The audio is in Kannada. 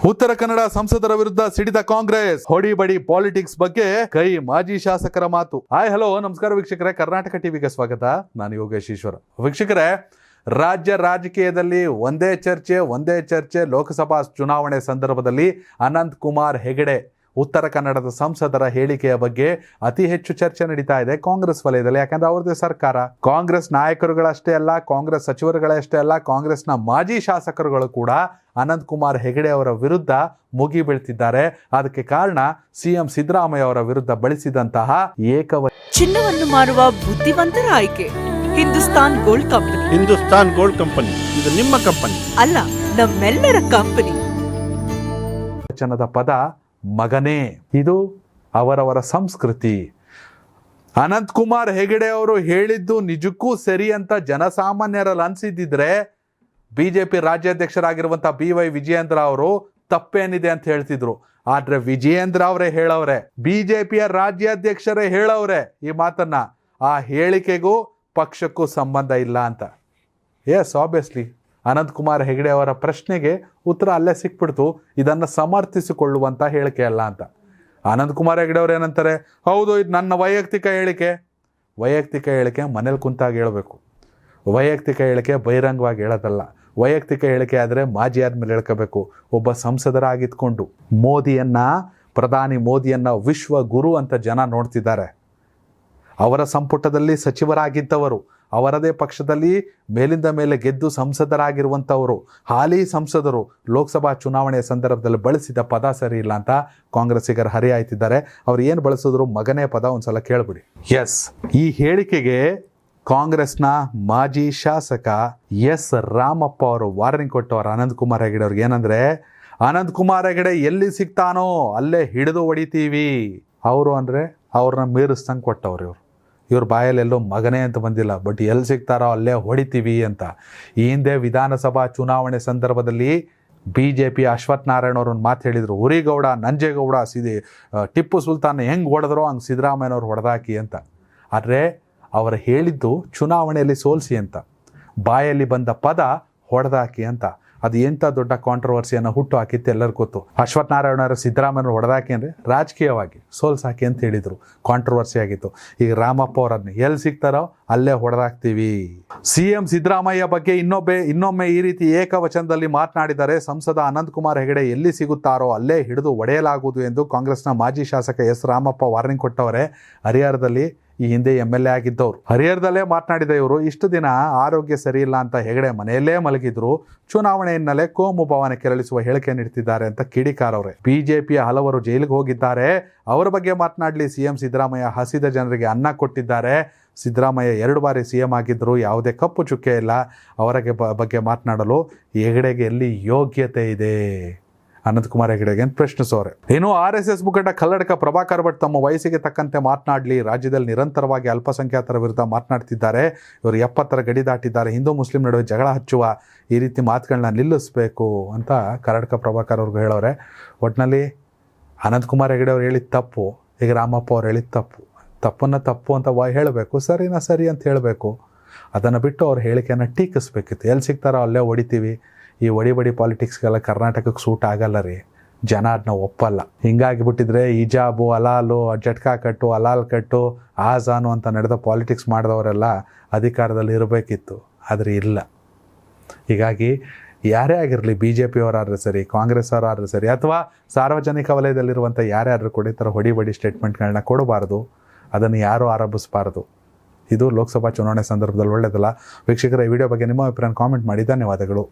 ಉತ್ತರ ಕನ್ನಡ ಸಂಸದರ ವಿರುದ್ಧ ಸಿಡಿದ ಕಾಂಗ್ರೆಸ್, ಹೊಡಿಬಡಿ ಪಾಲಿಟಿಕ್ಸ್ ಬಗ್ಗೆ ಕೈ ಮಾಜಿ ಶಾಸಕರ ಮಾತು. ಹಾಯ್ ಹಲೋ ನಮಸ್ಕಾರ ವೀಕ್ಷಕರೇ, ಕರ್ನಾಟಕ ಟಿವಿಗೆ ಸ್ವಾಗತ. ನಾನು ಯೋಗೇಶ್ ಈಶ್ವರ್. ವೀಕ್ಷಕರೇ, ರಾಜ್ಯ ರಾಜಕೀಯದಲ್ಲಿ ಒಂದೇ ಚರ್ಚೆ. ಲೋಕಸಭಾ ಚುನಾವಣೆ ಸಂದರ್ಭದಲ್ಲಿ ಅನಂತ್ ಕುಮಾರ್ ಹೆಗಡೆ ಉತ್ತರ ಕನ್ನಡದ ಸಂಸದರ ಹೇಳಿಕೆಯ ಬಗ್ಗೆ ಅತಿ ಹೆಚ್ಚು ಚರ್ಚೆ ನಡೀತಾ ಇದೆ ಕಾಂಗ್ರೆಸ್ ವಲಯದಲ್ಲಿ. ಯಾಕಂದ್ರೆ ಅವ್ರದ್ದೇ ಸರ್ಕಾರ, ಕಾಂಗ್ರೆಸ್ ನಾಯಕರುಗಳಷ್ಟೇ ಅಲ್ಲ, ಕಾಂಗ್ರೆಸ್ ಸಚಿವರುಗಳಷ್ಟೇ ಅಲ್ಲ, ಕಾಂಗ್ರೆಸ್ನ ಮಾಜಿ ಶಾಸಕರುಗಳು ಕೂಡ ಅನಂತ್ ಕುಮಾರ್ ಹೆಗಡೆ ಅವರ ವಿರುದ್ಧ ಮುಗಿ ಬೀಳ್ತಿದ್ದಾರೆ. ಅದಕ್ಕೆ ಕಾರಣ ಸಿಎಂ ಸಿದ್ದರಾಮಯ್ಯ ಅವರ ವಿರುದ್ಧ ಬಳಸಿದಂತಹ ಚಿನ್ನವನ್ನು ಮಾರುವ ಬುದ್ಧಿವಂತರ ಆಯ್ಕೆ Hindustan gold company. Hindustan gold company ಇದು ನಿಮ್ಮ ಕಂಪನಿ ಅಲ್ಲ, ನಮ್ಮೆಲ್ಲರ ಕಂಪನಿ. ವಚನದ ಪದ ಮಗನೇ, ಇದು ಅವರವರ ಸಂಸ್ಕೃತಿ. ಅನಂತ್ ಕುಮಾರ್ ಹೆಗಡೆ ಅವರು ಹೇಳಿದ್ದು ನಿಜಕ್ಕೂ ಸರಿ ಅಂತ ಜನಸಾಮಾನ್ಯರಲ್ಲಿ ಅನ್ಸಿದ್ದಿದ್ರೆ ಬಿಜೆಪಿ ರಾಜ್ಯಾಧ್ಯಕ್ಷರಾಗಿರುವಂಥ BY ವಿಜಯೇಂದ್ರ ಅವರು ತಪ್ಪೇನಿದೆ ಅಂತ ಹೇಳ್ತಿದ್ರು. ಆದ್ರೆ ವಿಜಯೇಂದ್ರ ಅವರೇ ಹೇಳವ್ರೆ, ಬಿಜೆಪಿಯ ರಾಜ್ಯಾಧ್ಯಕ್ಷರೇ ಹೇಳವ್ರೆ ಈ ಮಾತನ್ನ. ಆ ಹೇಳಿಕೆಗೂ ಪಕ್ಷಕ್ಕೂ ಸಂಬಂಧ ಇಲ್ಲ ಅಂತ. ಎಸ್, ಆಬ್ವಿಯಸ್ಲಿ ಅನಂತ್ ಕುಮಾರ್ ಹೆಗಡೆ ಅವರ ಪ್ರಶ್ನೆಗೆ ಉತ್ತರ ಅಲ್ಲೇ ಸಿಕ್ಬಿಡ್ತು. ಇದನ್ನು ಸಮರ್ಥಿಸಿಕೊಳ್ಳುವಂಥ ಹೇಳಿಕೆ ಅಲ್ಲ ಅಂತ. ಅನಂತ್ ಕುಮಾರ್ ಹೆಗಡೆ ಅವ್ರು ಏನಂತಾರೆ, ಹೌದು ಇದು ನನ್ನ ವೈಯಕ್ತಿಕ ಹೇಳಿಕೆ ಮನೇಲಿ ಕುಂತಾಗ ಹೇಳಬೇಕು. ವೈಯಕ್ತಿಕ ಹೇಳಿಕೆ ಬಹಿರಂಗವಾಗಿ ಹೇಳೋದಲ್ಲ. ವೈಯಕ್ತಿಕ ಹೇಳಿಕೆ ಆದರೆ ಮಾಜಿ ಆದ್ಮೇಲೆ ಹೇಳ್ಕೋಬೇಕು. ಒಬ್ಬ ಸಂಸದರಾಗಿದ್ಕೊಂಡು ಪ್ರಧಾನಿ ಮೋದಿಯನ್ನ ವಿಶ್ವ ಗುರು ಅಂತ ಜನ ನೋಡ್ತಿದ್ದಾರೆ. ಅವರ ಸಂಪುಟದಲ್ಲಿ ಸಚಿವರಾಗಿದ್ದವರು, ಅವರದೇ ಪಕ್ಷದಲ್ಲಿ ಮೇಲಿಂದ ಮೇಲೆ ಗೆದ್ದು ಸಂಸದರಾಗಿರುವಂಥವರು, ಹಾಲಿ ಸಂಸದರು ಲೋಕಸಭಾ ಚುನಾವಣೆಯ ಸಂದರ್ಭದಲ್ಲಿ ಬಳಸಿದ ಪದ ಸರಿ ಇಲ್ಲ ಅಂತ ಕಾಂಗ್ರೆಸ್ಸಿಗರು ಹರಿಯಾಯ್ತಿದ್ದಾರೆ. ಅವ್ರು ಏನು ಬಳಸಿದ್ರು, ಮಗನೇ ಪದ ಒಂದ್ಸಲ ಕೇಳ್ಬಿಡಿ. ಎಸ್, ಈ ಹೇಳಿಕೆಗೆ ಕಾಂಗ್ರೆಸ್ನ ಮಾಜಿ ಶಾಸಕ ಎಸ್ ರಾಮಪ್ಪ ಅವರು ವಾರ್ನಿಂಗ್ ಕೊಟ್ಟವರು ಅನಂತ್ ಕುಮಾರ್ ಹೆಗಡೆ ಅವ್ರಿಗೆ. ಏನಂದ್ರೆ, ಅನಂತ್ ಕುಮಾರ್ ಹೆಗಡೆ ಎಲ್ಲಿ ಸಿಗ್ತಾನೋ ಅಲ್ಲೇ ಹಿಡಿದು ಹೊಡಿತೀವಿ. ಅವರು ಅಂದರೆ ಅವ್ರನ್ನ ಮೀರಿಸ್ದಂಗೆ ಕೊಟ್ಟವ್ರು. ಇವ್ರ ಬಾಯಲ್ಲೆಲ್ಲೋ ಮಗನೇ ಅಂತ ಬಂದಿಲ್ಲ, ಬಟ್ ಎಲ್ಲಿ ಸಿಗ್ತಾರೋ ಅಲ್ಲೇ ಹೊಡಿತೀವಿ ಅಂತ. ಈ ಹಿಂದೆ ವಿಧಾನಸಭಾ ಚುನಾವಣೆ ಸಂದರ್ಭದಲ್ಲಿ BJP ಅಶ್ವಥ್ ನಾರಾಯಣ ಅವ್ರನ್ನ ಮಾತು ಹೇಳಿದರು, ಉರಿಗೌಡ ನಂಜೇಗೌಡ ಟಿಪ್ಪು ಸುಲ್ತಾನ್ ಹೆಂಗೆ ಹೊಡೆದ್ರೋ ಹಂಗೆ ಸಿದ್ದರಾಮಯ್ಯನವ್ರು ಹೊಡೆದಾಕಿ ಅಂತ. ಆದರೆ ಅವರು ಹೇಳಿದ್ದು ಚುನಾವಣೆಯಲ್ಲಿ ಸೋಲಿಸಿ ಅಂತ, ಬಾಯಲ್ಲಿ ಬಂದ ಪದ ಹೊಡೆದಾಕಿ ಅಂತ. ಅದು ಎಂಥ ದೊಡ್ಡ ಕಾಂಟ್ರವರ್ಸಿಯನ್ನು ಹುಟ್ಟು ಹಾಕಿತ್ತು ಎಲ್ಲರಿಗೂ ಗೊತ್ತು. ಅಶ್ವಥ್ ನಾರಾಯಣ ಸಿದ್ದರಾಮಯ್ಯನವ್ರು ಹೊಡೆದಾಕಿ ಅಂದರೆ ರಾಜಕೀಯವಾಗಿ ಸೋಲ್ಸಾಕಿ ಅಂತ ಹೇಳಿದರು, ಕಾಂಟ್ರವರ್ಸಿ ಆಗಿತ್ತು. ಈಗ ರಾಮಪ್ಪ ಅವರನ್ನು ಎಲ್ಲಿ ಸಿಗ್ತಾರೋ ಅಲ್ಲೇ ಹೊಡೆದಾಕ್ತೀವಿ. ಸಿಎಂ ಸಿದ್ದರಾಮಯ್ಯ ಬಗ್ಗೆ ಇನ್ನೊಮ್ಮೆ ಈ ರೀತಿ ಏಕವಚನದಲ್ಲಿ ಮಾತನಾಡಿದರೆ ಸಂಸದ ಅನಂತ್ ಕುಮಾರ್ ಹೆಗಡೆ ಎಲ್ಲಿ ಸಿಗುತ್ತಾರೋ ಅಲ್ಲೇ ಹಿಡಿದು ಒಡೆಯಲಾಗುವುದು ಎಂದು ಕಾಂಗ್ರೆಸ್ನ ಮಾಜಿ ಶಾಸಕ ಎಸ್ ರಾಮಪ್ಪ ವಾರ್ನಿಂಗ್ ಕೊಟ್ಟವರೇ. ಹರಿಹರದಲ್ಲಿ ಈ ಹಿಂದೆ MLA ಆಗಿದ್ದವರು. ಹರಿಹರದಲ್ಲೇ ಮಾತನಾಡಿದ ಇವರು, ಇಷ್ಟು ದಿನ ಆರೋಗ್ಯ ಸರಿ ಇಲ್ಲ ಅಂತ ಹೆಗಡೆ ಮನೆಯಲ್ಲೇ ಮಲಗಿದ್ರು, ಚುನಾವಣೆ ಹಿನ್ನೆಲೆ ಕೋಮು ಭಾವನೆ ಕೆರಳಿಸುವ ಹೇಳಿಕೆ ನೀಡ್ತಿದ್ದಾರೆ ಅಂತ ಕಿಡಿಕಾರವ್ರೆ. ಬಿಜೆಪಿಯ ಹಲವರು ಜೈಲಿಗೆ ಹೋಗಿದ್ದಾರೆ, ಅವರ ಬಗ್ಗೆ ಮಾತನಾಡಲಿ. ಸಿಎಂ ಸಿದ್ದರಾಮಯ್ಯ ಹಸಿದ ಜನರಿಗೆ ಅನ್ನ ಕೊಟ್ಟಿದ್ದಾರೆ. ಸಿದ್ದರಾಮಯ್ಯ 2 ಬಾರಿ CM ಆಗಿದ್ದರು, ಯಾವುದೇ ಕಪ್ಪು ಚುಕ್ಕೆ ಇಲ್ಲ. ಅವರ ಬಗ್ಗೆ ಮಾತನಾಡಲು ಹೆಗಡೆಗೆ ಎಲ್ಲಿ ಯೋಗ್ಯತೆ ಇದೆ? ಅನಂತ್ ಕುಮಾರ್ ಹೆಗಡೆಗೆ ಪ್ರಶ್ನಿಸೋರೆ. ಇನ್ನು RSS ಮುಖಂಡ ಕಲ್ಲಡ್ಕ ಪ್ರಭಾಕರ್ ಭಟ್ ತಮ್ಮ ವಯಸ್ಸಿಗೆ ತಕ್ಕಂತೆ ಮಾತನಾಡಲಿ. ರಾಜ್ಯದಲ್ಲಿ ನಿರಂತರವಾಗಿ ಅಲ್ಪಸಂಖ್ಯಾತರ ವಿರುದ್ಧ ಮಾತನಾಡ್ತಿದ್ದಾರೆ. ಇವರು 70ರ ಗಡಿ ದಾಟಿದ್ದಾರೆ. ಹಿಂದೂ ಮುಸ್ಲಿಂ ನಡುವೆ ಜಗಳ ಹಚ್ಚುವ ಈ ರೀತಿ ಮಾತುಗಳನ್ನ ನಿಲ್ಲಿಸಬೇಕು ಅಂತ ಕಲ್ಲಡ್ಕ ಪ್ರಭಾಕರ್ ಅವ್ರಿಗೆ ಹೇಳೋರೆ. ಒಟ್ಟಿನಲ್ಲಿ ಅನಂತ್ ಕುಮಾರ್ ಹೆಗಡೆ ಅವ್ರು ಹೇಳಿದ ತಪ್ಪು, ಈಗ ರಾಮಪ್ಪ ಅವ್ರು ಹೇಳಿದ ತಪ್ಪು ಅಂತ ಹೇಳಬೇಕು, ಸರಿನಾ ಸರಿ ಅಂತ ಹೇಳಬೇಕು. ಅದನ್ನು ಬಿಟ್ಟು ಅವ್ರ ಹೇಳಿಕೆಯನ್ನು ಟೀಕಿಸ್ಬೇಕಿತ್ತು. ಎಲ್ಲಿ ಸಿಗ್ತಾರೋ ಅಲ್ಲೇ ಹೊಡಿತೀವಿ. ಈ ಒಡಿಬಡಿ ಪಾಲಿಟಿಕ್ಸ್ಗೆಲ್ಲ ಕರ್ನಾಟಕಕ್ಕೆ ಸೂಟ್ ಆಗಲ್ಲ ರೀ. ಜನ ಅದನ್ನ ಒಪ್ಪಲ್ಲ. ಹಿಂಗಾಗಿಬಿಟ್ಟಿದ್ರೆ ಹಿಜಾಬು, ಅಲಾಲು, ಜಟ್ಕಾ ಕಟ್ಟು, ಅಲಾಲ್ ಕಟ್ಟು, ಆಜಾನು ಅಂತ ನಡೆದ ಪಾಲಿಟಿಕ್ಸ್ ಮಾಡಿದವರೆಲ್ಲ ಅಧಿಕಾರದಲ್ಲಿ ಇರಬೇಕಿತ್ತು, ಆದರೆ ಇಲ್ಲ. ಹೀಗಾಗಿ ಯಾರೇ ಆಗಿರಲಿ, BJP ಅವರಾದ್ರೆ ಸರಿ, ಕಾಂಗ್ರೆಸ್ ಅವರಾದ್ರೆ ಸರಿ, ಅಥವಾ ಸಾರ್ವಜನಿಕ ವಲಯದಲ್ಲಿರುವಂಥ ಯಾರ್ಯಾರು ಕೂಡ ಈ ಥರ ಹೊಡಿಬಡಿ ಸ್ಟೇಟ್ಮೆಂಟ್ಗಳನ್ನ ಕೊಡಬಾರ್ದು. ಅದನ್ನು ಯಾರೂ ಆರಂಭಿಸಬಾರ್ದು. ಇದು ಲೋಕಸಭಾ ಚುನಾವಣೆ ಸಂದರ್ಭದಲ್ಲಿ ಒಳ್ಳೆಯದಲ್ಲ. ವೀಕ್ಷಕರ, ಈ ವಿಡಿಯೋ ಬಗ್ಗೆ ನಿಮ್ಮ ಅಭಿಪ್ರಾಯ ಕಾಮೆಂಟ್ ಮಾಡಿ. ಧನ್ಯವಾದಗಳು.